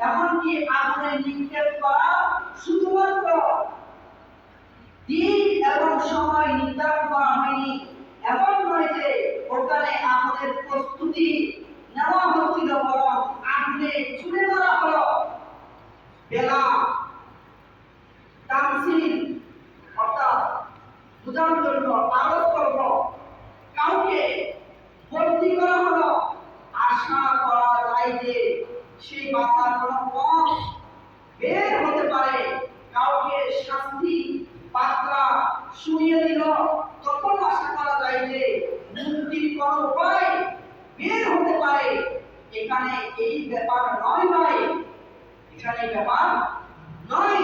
এমনকি আগুনে নিক্ষেপ করা শুধুমাত্র দিন এবং সময় নির্ধারণ করা হয়নি, এমন নয় যে ওখানে আমাদের প্রস্তুতি নেওয়া হচ্ছিল, বরং আগুনে ছুড়ে মারা হলো। বেলা তামসিল অর্থাৎ বোঝানোর জন্য আরজ করব, কাউকে বন্দী করা হলো, আশা করা যায় যে সেই বাচ্চার কোনো পথ বের হতে পারে। কাউকে শাস্তি পাত্রা শুনিয়ে দিল, তখন আশা করা যায় যে মুক্তির কোনো উপায় বের হতে পারে। এখানে এই ব্যাপার নয় ভাই, এখানে ব্যাপার নয়।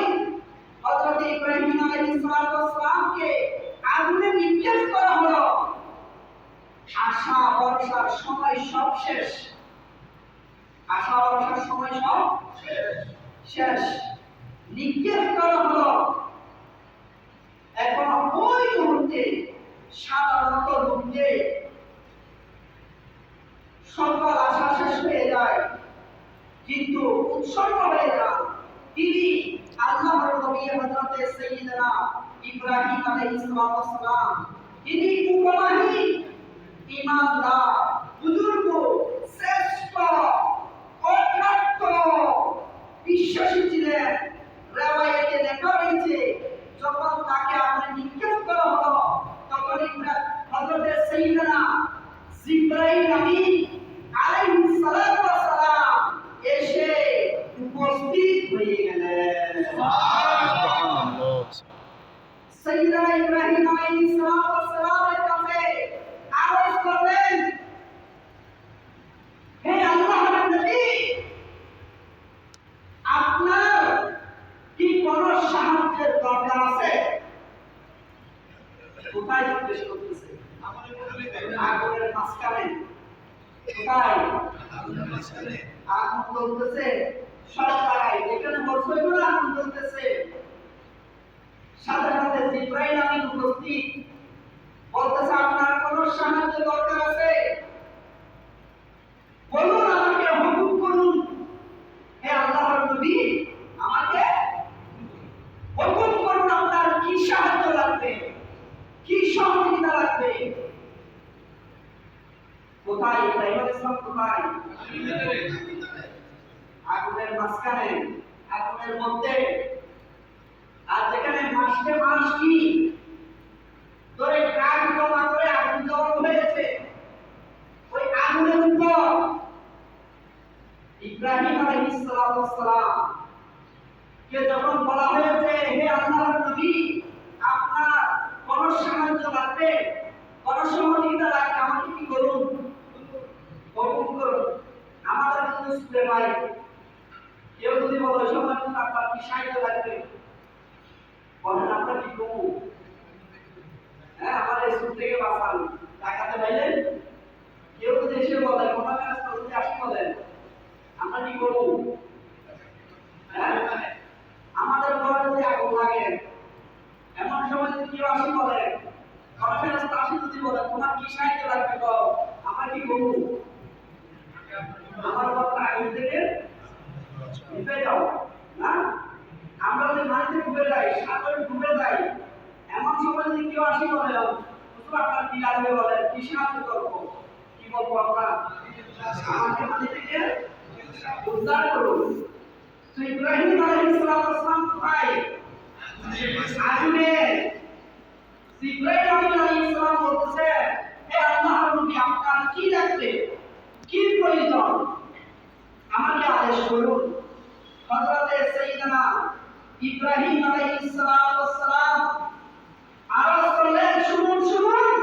হযরত ইব্রাহিম আলাইহিস সালামকে আগুনে নিক্ষেপ করা হলো, আশা ভরসার সময় সব শেষ, আশা ভরসার সময় সব শেষ, নিক্ষেপ করা হলো। এখন ওই মুহূর্তে সাধারণত মুহূর্তে সকল আশা শেষ হয়ে যায়, কিন্তু উৎসর্গ হয়ে যায় তিনি আল্লাহর নবী হযরত সাইয়্যিদনা ইব্রাহিম আলাইহিস সালাম। তিনি উপমাহী ইমানদার বুজুর্গ শ্রেষ্ঠ অর্থাৎ বিশ্বাসী ছিলেন। রিওয়ায়াতে লেখা হয়েছে যখন তাকে আগুনে নিক্ষেপ করা হলো, তখন হযরত সাইয়্যিদনা জিবরাইল আমিন আলাইহিস সালাম এসে উপস্থিত হয়ে গেলেন। সুবহানাল্লাহ। সাইয়্যিদনা ইব্রাহিম আলাইহিস সালামের কাছে আরজ করলেন, হে আল্লাহর নবী, আপনার কি কোনো সাহায্যের দরকার আছে? কোথায় জিজ্ঞেস করতেছে? আগুনের মাঝখানে। কোথায়? আগুনের মাঝখানে। আগুন জ্বলতেছে সব জায়গায়, যেখানে বসে গুলো আগুন জ্বলতেছে। সাথে সাথে জিবরাইল আমিন উপস্থিত, বলতেছে আপনার কোনো সাহায্য দরকার আছে? বলুন, আমাকে হুকুম করুন। হে আল্লাহর নবী, আমাকে হুকুম করুন, আপনার কি সাহায্য লাগবে, কি সহযোগিতা লাগবে? কোথায় ইব্রাহিম আলাইহিস সালাম? কোথায়? আগুনের মাঝখানে, আগুনের মধ্যে। আর যেখানে মাসকে মাস কি ধরে কাঠ জমা করে আগুন জ্বালানো হয়েছে, ওই আগুনের উপর ইব্রাহিম আলাইহিস সালাম কে যখন বলা হয়েছে, হে আল্লাহর নবী, আপনার কোন সাহায্য লাগবে, কোন সহযোগিতা লাগবে, আমাকে কি করুন, হুকুম করুন। আমাদের কিন্তু স্কুলে ভাই কেউ যদি বলে সময় আপনার কি সাহায্য লাগবে, বলেন আমরা কি করবো? হ্যাঁ, আমার স্কুল থেকে বাঁচান, টাকাতে পাইলেন। কেউ যদি এসে বলে কোনো কাজ করতে আসি, বলেন আমরা কি করবো? হ্যাঁ, আমাদের ঘরে যদি আগুন লাগে, এমন সময় যদি কেউ আসি বলে, আমাদের রাস্তা আসি যদি বলে তোমার কি সাহায্য লাগবে, বল আমরা কি করবো? আমার ঘরটা আগুন থেকে নিভে যাও না। আমরা যদি মাটিতে ডুবে যাই, সাগরে ডুবে যাই, এমন সময় যদি কেউ আসি বলে আপনার কি লাগবে, বলে কি সাহায্য করবো, কি বলবো আমরা? আমাকে মাটি থেকে উদ্ধার করুন। তো ইব্রাহিম আলাইহিস সালাম ভাই আগুনে, ইব্রাহিম আলাইহিস সালাম বলতেছে, হে আল্লাহর নবী, আপনার কি লাগবে, কি প্রয়োজন, আমাকে আদেশ করুন। হযরত সাইয়্যিদনা ইব্রাহিম আলাইহিস সালাম আরজ করলেন, শুনুন শুনুন,